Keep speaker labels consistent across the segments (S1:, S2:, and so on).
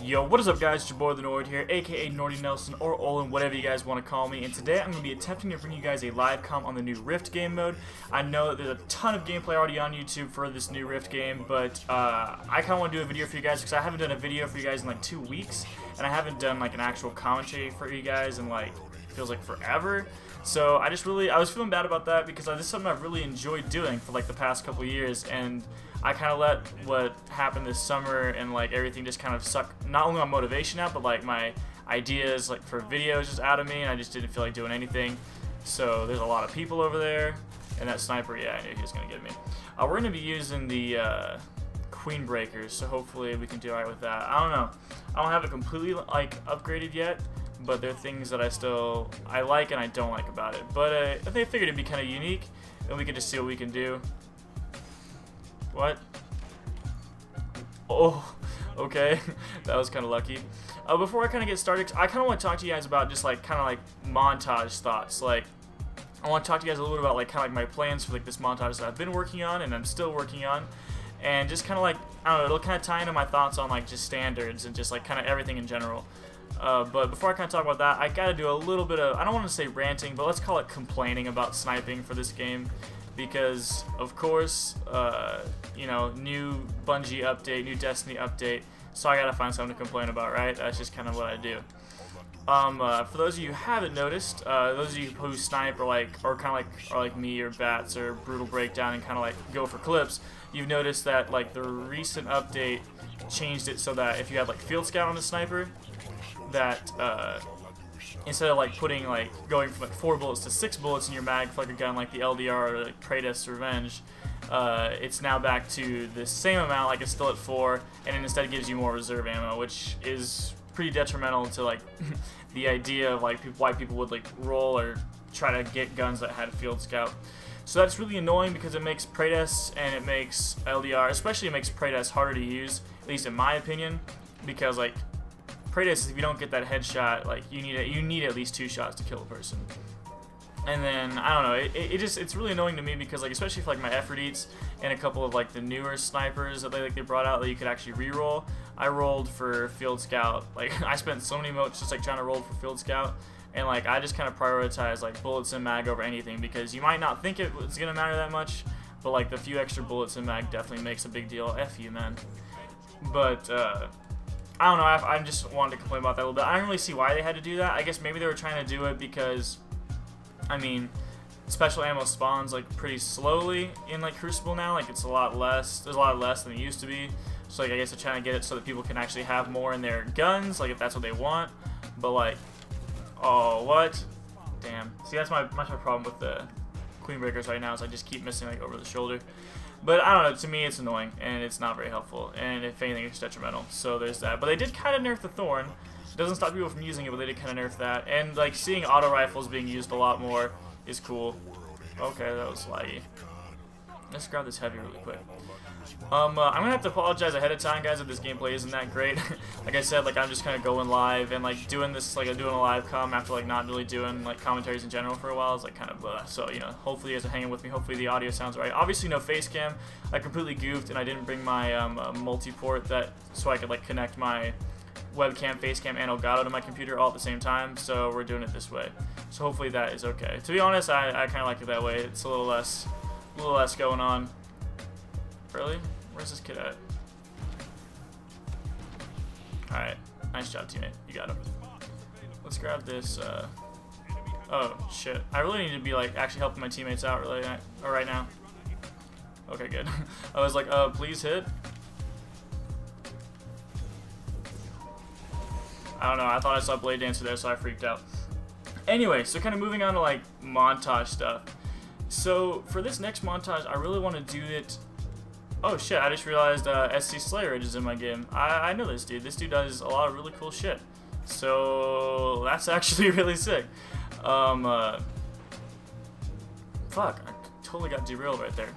S1: Yo, what is up guys, it's your boy the Nord here, aka Nordy Nelson or Olin, whatever you guys want to call me, and today I'm going to be attempting to bring you guys a live comm on the new Rift game mode. I know that there's a ton of gameplay already on YouTube for this new Rift game, but I kind of want to do a video for you guys because I haven't done a video for you guys in like 2 weeks, and I haven't done like an actual commentary for you guys in like, feels like forever. So I was feeling bad about that because this is something I've really enjoyed doing for like the past couple years, and I kind of let what happened this summer and like everything just kind of suck not only my motivation out, but like my ideas like for videos just out of me, and I just didn't feel like doing anything. So there's a lot of people over there, and that sniper, yeah, I knew he was gonna get me. We're gonna be using the QueenBreakers, so hopefully we can do alright with that. I don't know. I don't have it completely like upgraded yet, but there are things that I like and I don't like about it. But I figured it'd be kind of unique, and we could just see what we can do. What? Oh, okay. That was kind of lucky. Before I kind of get started, I kind of want to talk to you guys about just like kind of like montage thoughts. Like, I want to talk to you guys a little bit about like kind of like my plans for like this montage that I've been working on and I'm still working on, and just kind of like, I don't know, it'll kind of tie into my thoughts on like just standards and just like kind of everything in general. But before I kind of talk about that, I gotta do a little bit of, I don't want to say ranting, but let's call it complaining about sniping for this game. Because, of course, you know, new Bungie update, new Destiny update, so I gotta find something to complain about, right? That's just kind of what I do. For those of you who haven't noticed, those of you who snipe or kind of like me or Bats or Brutal Breakdown and kind of like go for clips, you've noticed that like the recent update changed it so that if you had like Field Scout on the sniper, that instead of like going from like 4 bullets to 6 bullets in your mag for like a gun like the LDR or like Kratos Revenge, it's now back to the same amount, like it's still at 4, and it instead gives you more reserve ammo, which is pretty detrimental to like the idea of like why people would like roll or try to get guns that had Field Scout. So that's really annoying because it makes Kratos and it makes LDR, especially it makes Kratos harder to use, at least in my opinion, because like Kratos, if you don't get that headshot, like you need at least 2 shots to kill a person. And then I don't know, it's really annoying to me because like especially for like my effort eats and a couple of like the newer snipers that they brought out that you could actually re-roll. I rolled for Field Scout. Like I spent so many motes just like trying to roll for Field Scout, and like I just kind of prioritize like bullets and mag over anything because you might not think it's gonna matter that much, but like the few extra bullets and mag definitely makes a big deal. F you, man. But I don't know, I just wanted to complain about that a little bit. I don't really see why they had to do that. I guess maybe they were trying to do it because, I mean, special ammo spawns like pretty slowly in like Crucible now. Like it's a lot less, there's a lot less than it used to be. So like I guess they're trying to get it so that people can actually have more in their guns, like if that's what they want. But like, oh, what? Damn. See, that's my problem with the QueenBreakers right now, is I just keep missing like over the shoulder. But I don't know, to me it's annoying, and it's not very helpful, and if anything it's detrimental, so there's that. But they did kind of nerf the Thorn. It doesn't stop people from using it, but they did kind of nerf that. And like seeing auto rifles being used a lot more is cool. Okay, that was laggy. Let's grab this heavy really quick. I'm gonna have to apologize ahead of time, guys, if this gameplay isn't that great. Like I said, like I'm just kind of going live and like doing this, like I'm doing a live comm after like not really doing like commentaries in general for a while. It's like kind of so you know, hopefully you guys are hanging with me. Hopefully the audio sounds right. Obviously no face cam. I completely goofed and I didn't bring my multi-port so I could like connect my webcam, face cam, and Elgato to my computer all at the same time. So we're doing it this way. So hopefully that is okay. To be honest, I kind of like it that way. It's a little less going on. Really? Where's this kid at? Alright. Nice job, teammate. You got him. Let's grab this, oh, shit. I really need to be, like, actually helping my teammates out right now. Okay, good. I was like, please hit. I don't know. I thought I saw Blade Dancer there, so I freaked out. Anyway, so kind of moving on to, like, montage stuff. So, for this next montage, I really want to do it. Oh shit, I just realized SC Slayer is in my game. I know this dude. This dude does a lot of really cool shit. So that's actually really sick. Fuck, I totally got derailed right there.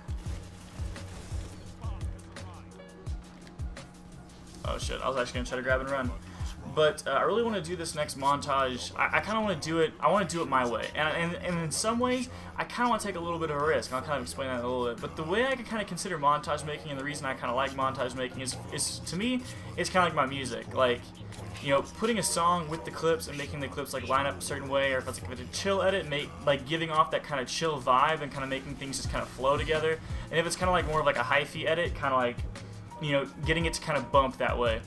S1: Oh shit, I was actually gonna try to grab and run. But I really want to do this next montage. I kind of want to do it. I want to do it my way, and in some ways, I kind of want to take a little bit of a risk. I'll kind of explain that in a little bit. But the way I can kind of consider montage making, and the reason I kind of like montage making is to me, it's kind of like my music. Like, you know, putting a song with the clips and making the clips like line up a certain way, or if it's like a chill edit, like giving off that kind of chill vibe and kind of making things just kind of flow together. And if it's kind of like more of like a hi-fi edit, kind of like, you know, getting it to kind of bump that way.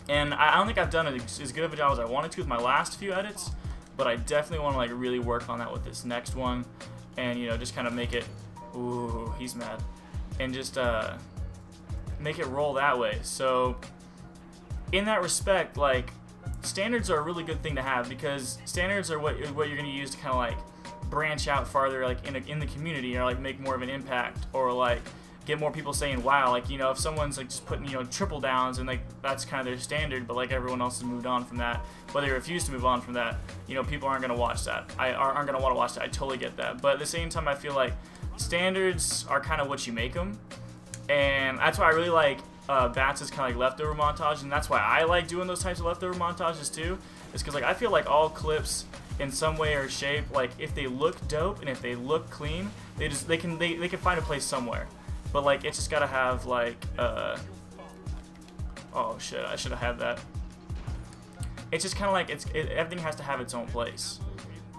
S1: And I don't think I've done as good of a job as I wanted to with my last few edits, but I definitely want to like really work on that with this next one, and you know, just kind of make it, ooh, he's mad, and just make it roll that way. So in that respect, like, standards are a really good thing to have, because standards are what you're going to use to kind of like branch out farther, like in the community, or like make more of an impact, or like get more people saying wow. Like, you know, if someone's like just putting, you know, triple downs, and like that's kind of their standard, but like everyone else has moved on from that, but they refuse to move on from that, you know, people aren't going to watch that. Aren't going to want to watch that. I totally get that. But at the same time, I feel like standards are kind of what you make them, and that's why I really like Bats is kind of like leftover montage, and that's why I like doing those types of leftover montages too, is because like I feel like all clips in some way or shape, like if they look dope and if they look clean, they can find a place somewhere. But like it's just gotta have like oh shit, I should have had that. It's just kind of like everything has to have its own place.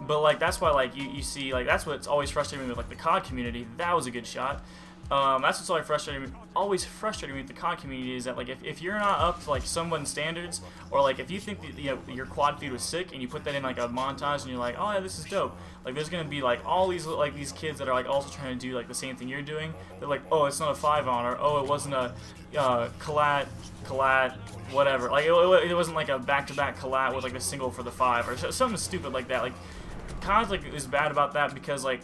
S1: But like that's why like you see, like that's what's always frustrating me with like the COD community. That was a good shot. That's what's always frustrating me with the COD community, is that like if you're not up to like someone's standards, or like if you think that, you know, your quad feed was sick and you put that in like a montage and you're like, oh yeah, this is dope, like there's gonna be like all these kids that are like also trying to do like the same thing you're doing. They're like, oh, it's not a 5-on, or oh, it wasn't a collat whatever, like it wasn't like a back-to-back collat with like a single for the 5, or something stupid like that. Like COD like is bad about that, because like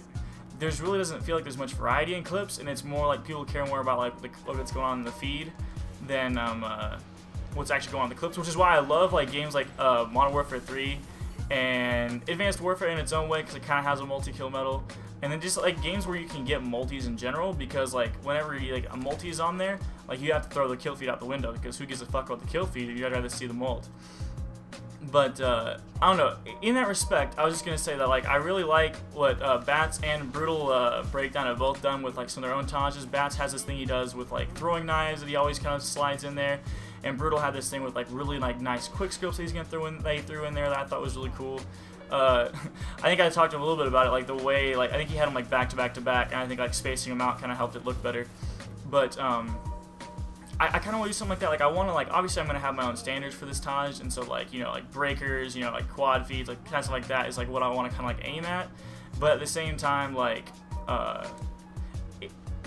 S1: there's really doesn't feel like there's much variety in clips, and it's more like people care more about like what's going on in the feed than what's actually going on in the clips, which is why I love like games like Modern Warfare 3 and Advanced Warfare in its own way, because it kind of has a multi-kill medal, and then just like games where you can get multis in general, because like whenever you, like a multi is on there, like you have to throw the kill feed out the window, because who gives a fuck about the kill feed? You'd rather see the mult. But I don't know. In that respect, I was just gonna say that like I really like what Bats and Brutal Breakdown have both done with like some of their own montages. Bats has this thing he does with like throwing knives that he always kind of slides in there, and Brutal had this thing with like really like nice quick scopes that he's gonna throw in. They threw in there that I thought was really cool. I think I talked to him a little bit about it, like the way like I think he had them like back to back to back, and I think like spacing them out kind of helped it look better. But I kind of want to do something like that. Like I want to, like, obviously I'm going to have my own standards for this Taj, and so like, you know, like breakers, you know, like quad feeds, like kind of stuff like that is like what I want to kind of like aim at. But at the same time, like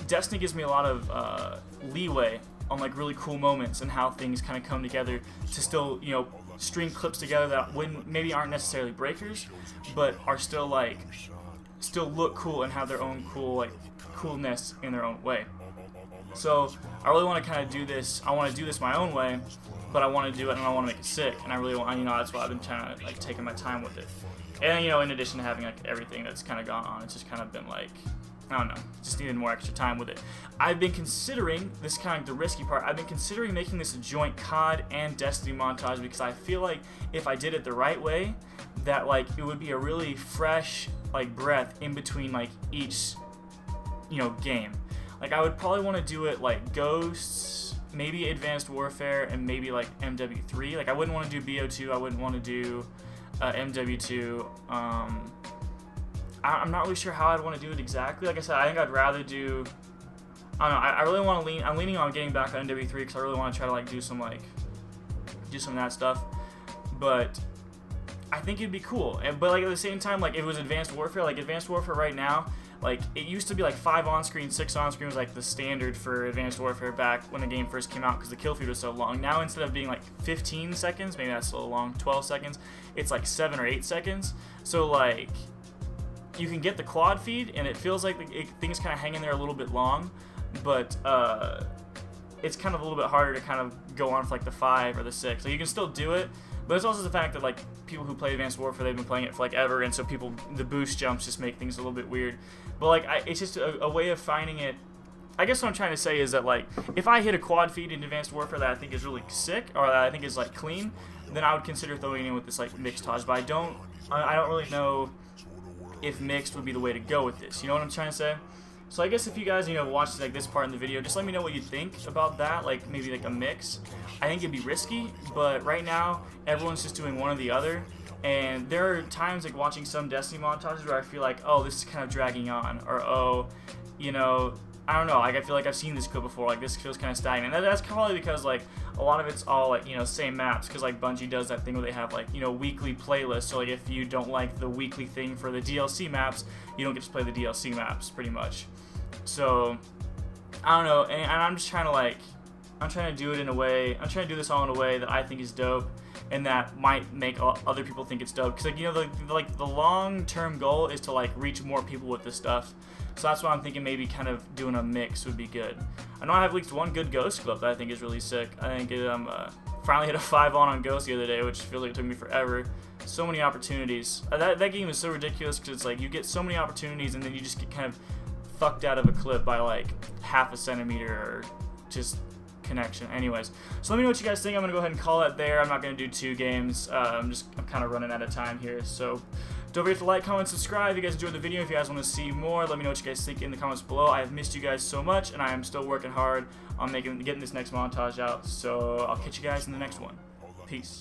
S1: Destiny gives me a lot of leeway on like really cool moments and how things kind of come together to still, you know, string clips together that maybe aren't necessarily breakers, but are still like look cool and have their own cool like coolness in their own way. So I really want to kind of do this. I want to do this my own way, but I want to do it and I want to make it sick. And I really want, you know, that's why I've been trying to like taking my time with it. And you know, in addition to having like everything that's kind of gone on, it's just kind of been like, I don't know, just needed more extra time with it. I've been considering, this kind of the risky part, I've been considering making this a joint COD and Destiny montage, because I feel like if I did it the right way, that like it would be a really fresh like breath in between like each, you know, game. Like I would probably want to do it like Ghosts, maybe Advanced Warfare, and maybe like MW3. Like I wouldn't want to do BO2, I wouldn't want to do MW2. I'm not really sure how I'd want to do it exactly. Like I said, I think I'd rather do, I don't know, I really want to I'm leaning on getting back on MW3 because I really want to try to like do some of that stuff. But I think it'd be cool. But like at the same time, like if it was Advanced Warfare, like Advanced Warfare right now, like it used to be like 5 on screen, 6 on screen was like the standard for Advanced Warfare back when the game first came out because the kill feed was so long. Now instead of being like 15 seconds, maybe that's so long, 12 seconds, it's like 7 or 8 seconds. So like you can get the quad feed and it feels like things kind of hang in there a little bit long, but it's kind of a little bit harder to kind of go on for like the 5 or the 6. So you can still do it, but it's also the fact that like people who play Advanced Warfare, they've been playing it for like ever, and so the boost jumps just make things a little bit weird. But like it's just a way of finding it. I guess what I'm trying to say is that, like, if I hit a quad feed in Advanced Warfare that I think is really sick, or that I think is, like, clean, then I would consider throwing in with this, like, Mixtage. But I don't really know if mixed would be the way to go with this. You know what I'm trying to say? So I guess if you guys, you know, watch like this part in the video, just let me know what you think about that, like maybe like a mix. I think it'd be risky, but right now everyone's just doing one or the other. And there are times like watching some Destiny montages where I feel like, oh, this is kind of dragging on, or oh, you know, I don't know, like I feel like I've seen this clip before, like this feels kind of stagnant. And that's probably because like a lot of it's all like, you know, same maps, because like Bungie does that thing where they have like, you know, weekly playlists. So like if you don't like the weekly thing for the DLC maps, you don't get to play the DLC maps pretty much. So I don't know, and I'm just trying to like, I'm trying to do it in a way, I'm trying to do this all in a way that I think is dope, and that might make other people think it's dope. Because like, you know, the long-term goal is to like reach more people with this stuff. So that's why I'm thinking maybe kind of doing a mix would be good. I know I have leaked one good Ghost clip that I think is really sick. I think finally hit a 5 on Ghost the other day, which feels like it took me forever. So many opportunities. That game is so ridiculous because it's like you get so many opportunities and then you just get kind of fucked out of a clip by like half a centimeter or just connection. Anyways, so let me know what you guys think. I'm gonna go ahead and call it there. I'm not gonna do 2 games. I'm kind of running out of time here. So don't forget to like, comment, subscribe if you guys enjoyed the video. If you guys want to see more, let me know what you guys think in the comments below. I have missed you guys so much, and I am still working hard on getting this next montage out. So I'll catch you guys in the next one. Peace.